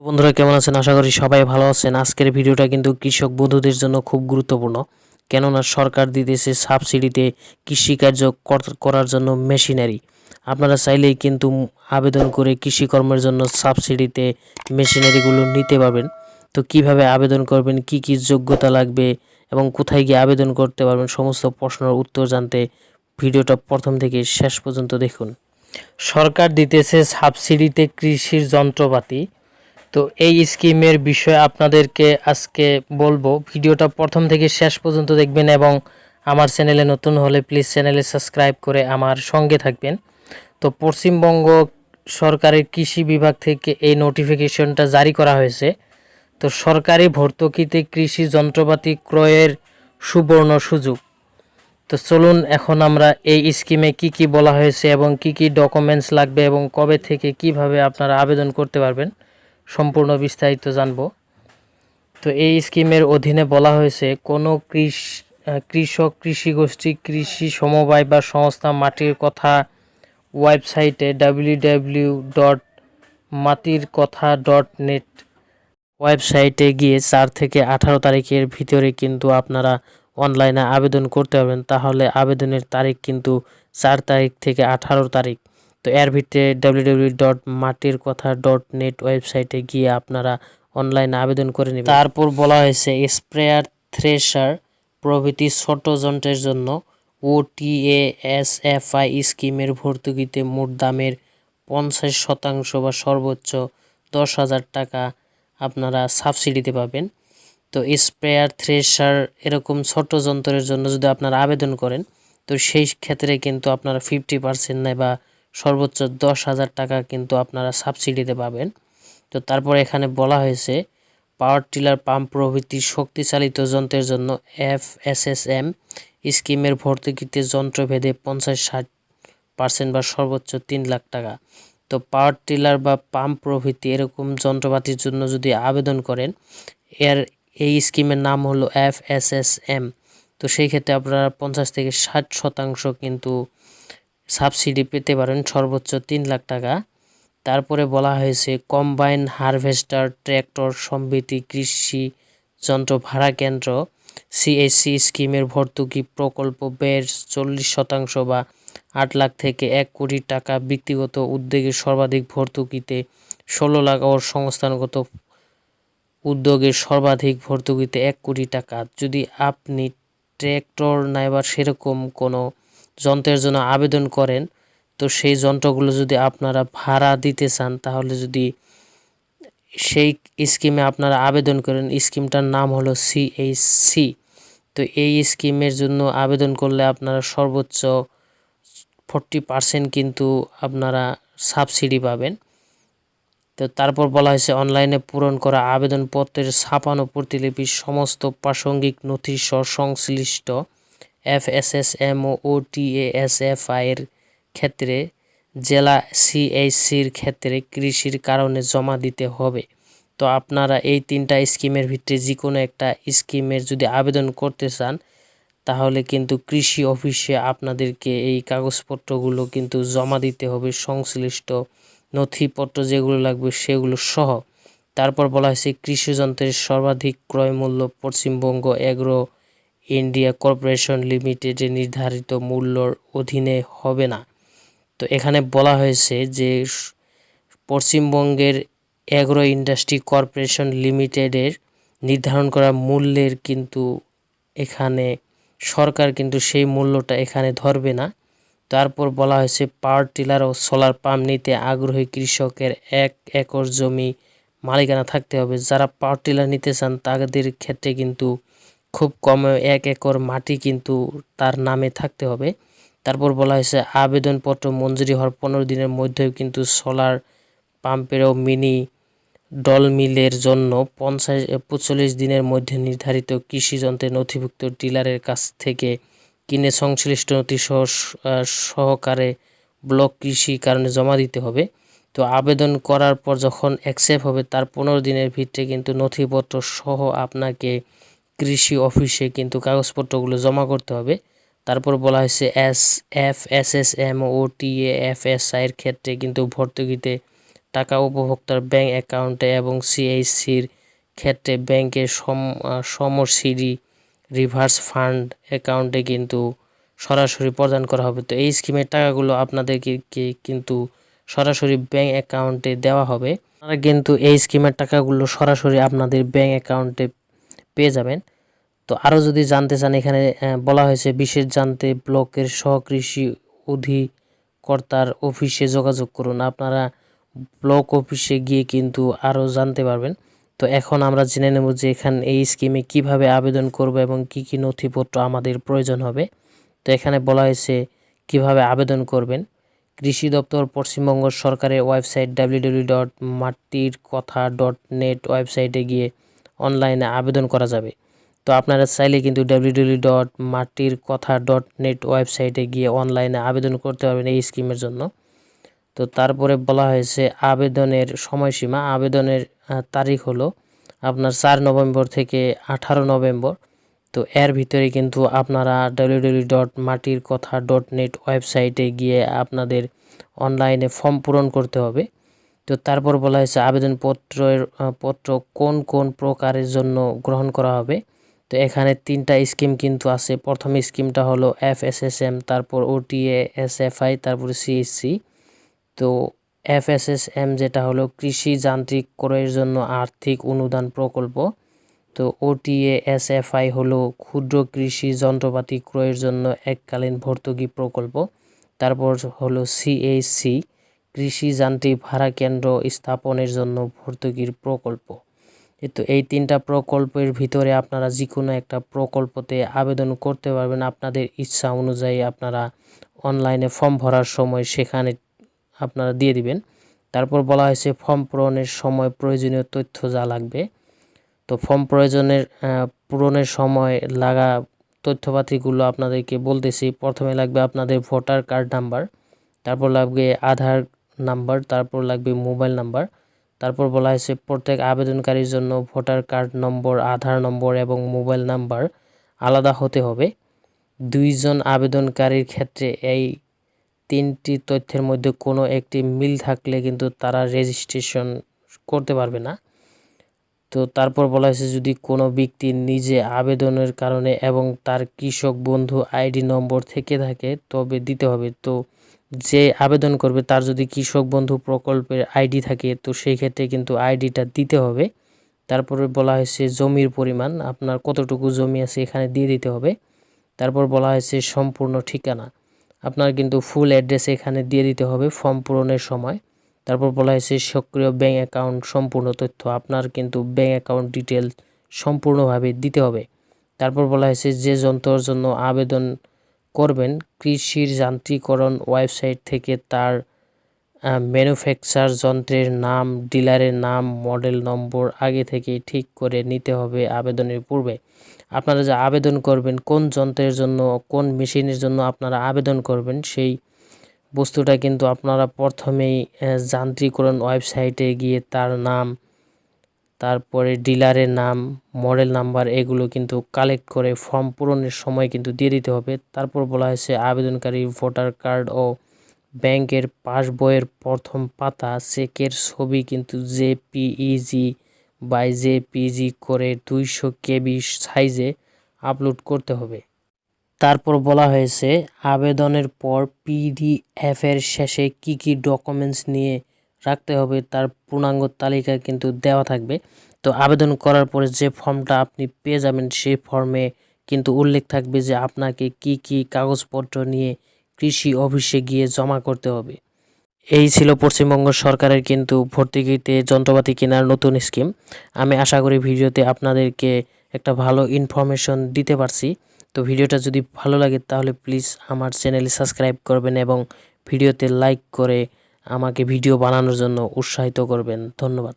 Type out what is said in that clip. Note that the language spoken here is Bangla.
বন্ধুরা কেমন আছেন? আশা করি সবাই ভালো আছেন। আজকের ভিডিওটা কিন্তু কৃষক বন্ধুদের জন্য খুব গুরুত্বপূর্ণ, কেননা সরকার দিতেছে সাবসিডিতে কৃষিকার্য করার জন্য মেশিনারি। আপনারা চাইলেই কিন্তু আবেদন করে কৃষিকর্মের জন্য সাবসিডিতে মেশিনারিগুলো নিতে পারবেন। তো কিভাবে আবেদন করবেন, কি কি যোগ্যতা লাগবে এবং কোথায় গিয়ে আবেদন করতে পারবেন, সমস্ত প্রশ্নের উত্তর জানতে ভিডিওটা প্রথম থেকে শেষ পর্যন্ত দেখুন। সরকার দিতেছে সাবসিডিতে কৃষির যন্ত্রপাতি। তো এই স্কিমের বিষয়ে আপনাদেরকে আজকে বলবো। ভিডিওটা প্রথম থেকে শেষ পর্যন্ত দেখবেন এবং আমার চ্যানেলে নতুন হলে প্লিজ চ্যানেলে সাবস্ক্রাইব করে আমার সঙ্গে থাকবেন। তো পশ্চিমবঙ্গ সরকারের কৃষি বিভাগ থেকে এই নোটিফিকেশনটা জারি করা হয়েছে। তো সরকারি ভর্তুকিতে কৃষি যন্ত্রপাতি ক্রয়ের সুবর্ণ সুযোগ। তো চলুন এখন আমরা এই স্কিমে কি কি বলা হয়েছে এবং কি কি ডকুমেন্টস লাগবে এবং কবে থেকে কিভাবে আপনারা আবেদন করতে পারবেন সম্পূর্ণ বিস্তারিত জানব। তো এই স্কিমের অধীনে বলা হয়েছে কোনো কৃষক, কৃষি গোষ্ঠী, কৃষি সমবায় বা সংস্থা মাটির কথা ওয়েবসাইটে www.matir-katha.net ওয়েবসাইটে গিয়ে 4 থেকে 18 তারিখের ভিতরে কিন্তু আপনারা অনলাইনে আবেদন করতে পারবেন। তাহলে আবেদনের তারিখ কিন্তু 4 তারিখ থেকে 18 তারিখ। তো এর ভিতরে www.matir-katha.net ওয়েবসাইটে গিয়ে আপনারা অনলাইনে আবেদন করে নেবেন। তারপর বলা হয়েছে স্প্রেয়ার, থ্রেশার প্রভৃতি ছোট যন্ত্রের জন্য OTASFI স্কিমের ভর্তুকিতে মোট দামের 50% বা সর্বোচ্চ 10,000 টাকা আপনারা সাবসিডিতে পাবেন। তো স্প্রেয়ার, থ্রেশার এরকম ছোট যন্ত্রের জন্য যদি আপনারা আবেদন করেন, তো সেই ক্ষেত্রে কিন্তু আপনারা 50% নেয় বা সর্বোচ্চ 10,000 টাকা কিন্তু আপনারা সাবসিডিতে পাবেন। তো তারপর এখানে বলা হয়েছে পাওয়ার টিলার, পাম্প প্রভৃতি শক্তিচালিত যন্ত্রের জন্য FSSM স্কিমের ভর্তুকিতে যন্ত্রভেদে 50-60% বা সর্বোচ্চ 3 লাখ টাকা। তো পাওয়ার টিলার বা পাম্প প্রভৃতি এরকম যন্ত্রপাতির জন্য যদি আবেদন করেন, এই স্কিমের নাম হলো FSSM। তো সেই ক্ষেত্রে আপনারা 50 থেকে 60% কিন্তু সাবসিডি পেতে পারেন, সর্বোচ্চ 3 লাখ টাকা। তারপরে বলা হয়েছে কম্বাইন হারভেস্টার, ট্র্যাক্টর, সমৃদ্ধি কৃষি যন্ত্র ভাড়া কেন্দ্র CHC স্কিমের ভর্তুকি প্রকল্প ব্যয়ের 40% বা 8 লাখ থেকে 1 কোটি টাকা। ব্যক্তিগত উদ্যোগে সর্বাধিক ভর্তুকিতে 16 লাখ ও সংস্থানগত উদ্যোগের সর্বাধিক ভর্তুকিতে 1 কোটি টাকা। যদি আপনি ট্র্যাক্টর নাইবা সেরকম কোনো যন্ত্রের জন্য আবেদন করেন, তো সেই যন্ত্রগুলো যদি আপনারা ভাড়া দিতে চান, তাহলে যদি সেই স্কিমে আপনারা আবেদন করেন, স্কিমটার নাম হলো CHC। তো এই স্কিমের জন্য আবেদন করলে আপনারা সর্বোচ্চ 40% কিন্তু আপনারা সাবসিডি পাবেন। তো তারপর বলা হয়েছে অনলাইনে পূরণ করা আবেদনপত্রের ছাপানো প্রতিলিপি সমস্ত প্রাসঙ্গিক নথি সংশ্লিষ্ট FSSM ও OTASFI এর ক্ষেত্রে জেলা CHCর ক্ষেত্রে কৃষির কারণে জমা দিতে হবে। তো আপনারা এই 3টা স্কিমের ভিতরে যে কোনো একটা স্কিমের যদি আবেদন করতে চান, তাহলে কিন্তু কৃষি অফিসে আপনাদেরকে এই কাগজপত্রগুলো কিন্তু জমা দিতে হবে, সংশ্লিষ্ট নথিপত্র যেগুলো লাগবে সেগুলো সহ। তারপর বলা হয়েছে কৃষি যন্ত্রের সর্বাধিক ক্রয় মূল্য পশ্চিমবঙ্গ এগ্রো ইন্ডিয়া কর্পোরেশন লিমিটেডের নির্ধারিত মূল্যর অধীনে হবে না। তো এখানে বলা হয়েছে যে পশ্চিমবঙ্গের এগ্রো ইন্ডাস্ট্রি কর্পোরেশন লিমিটেডের নির্ধারণ করা মূল্যের কিন্তু এখানে সরকার কিন্তু সেই মূল্যটা এখানে ধরবে না। তারপর বলা হয়েছে পাওয়ার টিলার ও সোলার পাম্প নিতে আগ্রহী কৃষকের 1 একর জমি মালিকানা থাকতে হবে। যারা পাওয়ার টিলার নিতে চান তাদের ক্ষেত্রে কিন্তু খুব কমে 1 একর মাটি কিন্তু তার নামে থাকতে হবে। তারপর বলা হয়েছে আবেদনপত্র মঞ্জুরি হওয়ার 15 দিনের মধ্যেও কিন্তু সোলার পাম্পেরও মিনি ডল মিলের জন্য 45 দিনের মধ্যে নির্ধারিত কৃষি যন্ত্রের নথিভুক্ত ডিলারের কাছ থেকে কিনে সংশ্লিষ্ট নথি সহকারে ব্লক কৃষি কারণে জমা দিতে হবে। তো আবেদন করার পর যখন অ্যাকসেপ্ট হবে তার 15 দিনের ভিতরে কিন্তু নথিপত্র সহ আপনাকে কৃষি অফিসে কিন্তু কাগজপত্রগুলো জমা করতে হবে। তারপর বলা হয়েছে FSSM ও OTASFI এর ক্ষেত্রে কিন্তু ভর্তুকিতে টাকা উপভোক্তার ব্যাংক অ্যাকাউন্টে এবং সিএইচসির ক্ষেত্রে ব্যাংকের সমসিডি রিভার্স ফান্ড অ্যাকাউন্টে কিন্তু সরাসরি প্রদান করা হবে। তো এই স্কিমের টাকাগুলো আপনাদেরকে কিন্তু সরাসরি ব্যাংক অ্যাকাউন্টে দেওয়া হবে। আপনারা কিন্তু এই স্কিমের টাকাগুলো সরাসরি আপনাদের ব্যাংক অ্যাকাউন্টে পেয়ে যাবেন। তো আরও যদি জানতে চান, এখানে বলা হয়েছে বিশেষ জানতে ব্লকের সহকৃষি অধিকর্তার অফিসে যোগাযোগ করুন। আপনারা ব্লক অফিসে গিয়ে কিন্তু আরও জানতে পারবেন। তো এখন আমরা জেনে নেব যে এখানে এই স্কিমে কিভাবে আবেদন করব এবং কি কি নথিপত্র আমাদের প্রয়োজন হবে। তো এখানে বলা হয়েছে কিভাবে আবেদন করবেন। কৃষি দপ্তর পশ্চিমবঙ্গ সরকারের ওয়েবসাইট www.matirkatha.net ওয়েবসাইটে গিয়ে অনলাইনে আবেদন করা যাবে। তো আপনারা চাইলে কিন্তু www.matirkatha.net ওয়েবসাইটে গিয়ে অনলাইনে আবেদন করতে পারবেন এই স্কিমের জন্য। তো তারপরে বলা হয়েছে আবেদনের সময়সীমা। আবেদনের তারিখ হলো আপনার 4 নভেম্বর থেকে 18 নভেম্বর। তো এর ভিতরে কিন্তু আপনারা www.matirkatha.net ওয়েবসাইটে গিয়ে আপনাদের অনলাইনে ফর্ম পূরণ করতে হবে। তো তারপর বলা হয়েছে পত্র কোন কোন প্রকারের জন্য গ্রহণ করা হবে। তো এখানে 3টা স্কিম কিন্তু আছে। প্রথম স্কিমটা হলো FSSM, তারপর OTA, SFI, তারপর CSC। তো FSSM যেটা হলো কৃষি যান্ত্রিক ক্রয়ের জন্য আর্থিক অনুদান প্রকল্প। তো OTA SFI হলো ক্ষুদ্র কৃষি যন্ত্রপাতি ক্রয়ের জন্য এককালীন ভর্তুকি প্রকল্প। তারপর হলো CAC কৃষি যান্ত্রিক ভাড়া কেন্দ্র স্থাপনের জন্য ভর্তুকির প্রকল্প। তো এই 3টা প্রকল্পের ভিতরে আপনারা যে কোনো একটা প্রকল্পতে আবেদন করতে পারবেন আপনাদের ইচ্ছা অনুযায়ী। আপনারা অনলাইনে ফর্ম ভরার সময় সেখানে আপনারা দিয়ে দিবেন। তারপর বলা হয়েছে ফর্ম পূরণের সময় প্রয়োজনীয় তথ্য যা লাগবে। তো ফর্ম পূরণের সময় লাগা তথ্যপাতিগুলো আপনাদেরকে বলতেছি। প্রথমে লাগবে আপনাদের ভোটার কার্ড নাম্বার, তারপর লাগবে আধার নাম্বার, তারপর লাগবে মোবাইল নাম্বার। তারপর বলা হয়েছে প্রত্যেক আবেদনকারীর জন্য ভোটার কার্ড নম্বর, আধার নম্বর এবং মোবাইল নাম্বার আলাদা হতে হবে। 2 জন আবেদনকারীর ক্ষেত্রে এই 3টি তথ্যের মধ্যে কোনো একটি মিল থাকলে কিন্তু তারা রেজিস্ট্রেশন করতে পারবে না। তো তারপর বলা হয়েছে যদি কোনো ব্যক্তি নিজে আবেদনের কারণে এবং তার কৃষক বন্ধু আইডি নম্বর থেকে থাকে তবে দিতে হবে। তো যে আবেদন করবে তার যদি কৃষক বন্ধু প্রকল্পের আইডি থাকে তো সেই ক্ষেত্রে কিন্তু আইডিটা দিতে হবে। তারপরে বলা হয়েছে জমির পরিমাণ, আপনার কতটুকু জমি আছে এখানে দিয়ে দিতে হবে। তারপর বলা হয়েছে সম্পূর্ণ ঠিকানা, আপনার কিন্তু ফুল অ্যাড্রেস এখানে দিয়ে দিতে হবে ফর্ম পূরণের সময়। তারপর বলা হয়েছে সক্রিয় ব্যাংক অ্যাকাউন্ট সম্পূর্ণ তথ্য, আপনার কিন্তু ব্যাংক অ্যাকাউন্ট ডিটেলস সম্পূর্ণভাবে দিতে হবে। তারপর বলা হয়েছে যে যন্ত্রের জন্য আবেদন করবেন কৃষির যান্ত্রিকরণ ওয়েবসাইট থেকে তার ম্যানুফ্যাকচার যন্ত্রের নাম, ডিলারের নাম, মডেল নম্বর আগে থেকে ঠিক করে নিতে হবে আবেদনের পূর্বে। আপনারা যে আবেদন করবেন কোন যন্ত্রের জন্য, কোন মেশিনের জন্য আপনারা আবেদন করবেন সেই বস্তুটা কিন্তু আপনারা প্রথমেই যান্ত্রিকরণ ওয়েবসাইটে গিয়ে তার নাম, তারপরে ডিলারের নাম, মডেল নাম্বার এগুলো কিন্তু কালেক্ট করে ফর্ম পূরণের সময় কিন্তু দিয়ে দিতে হবে। তারপর বলা হয়েছে আবেদনকারী ভোটার কার্ড ও ব্যাংকের পাসবইয়ের প্রথম পাতা চেকের ছবি কিন্তু জেপিইজি বাই জেপিজি করে 200 KB সাইজে আপলোড করতে হবে। তারপর বলা হয়েছে আবেদনের পর পিডিএফের শেষে কি কি ডকুমেন্টস নিয়ে রাখতে হবে তার পূর্ণাঙ্গ তালিকা কিন্তু দেওয়া থাকবে। তো আবেদন করার পরে যে ফর্মটা আপনি পেয়ে যাবেন সেই ফর্মে কিন্তু উল্লেখ থাকবে যে আপনাকে কি কি কাগজপত্র নিয়ে কৃষি অফিসে গিয়ে জমা করতে হবে। এই ছিল পশ্চিমবঙ্গ সরকারের কিন্তু ভর্তুকিতে যন্ত্রপাতি কেনার নতুন স্কিম। আমি আশা করি ভিডিওতে আপনাদেরকে একটা ভালো ইনফরমেশন দিতে পারছি। তো ভিডিওটা যদি ভালো লাগে তাহলে প্লিজ আমার চ্যানেলে সাবস্ক্রাইব করবেন এবং ভিডিওতে লাইক করে আমাকে ভিডিও বানানোর জন্য উৎসাহিত করবেন। ধন্যবাদ।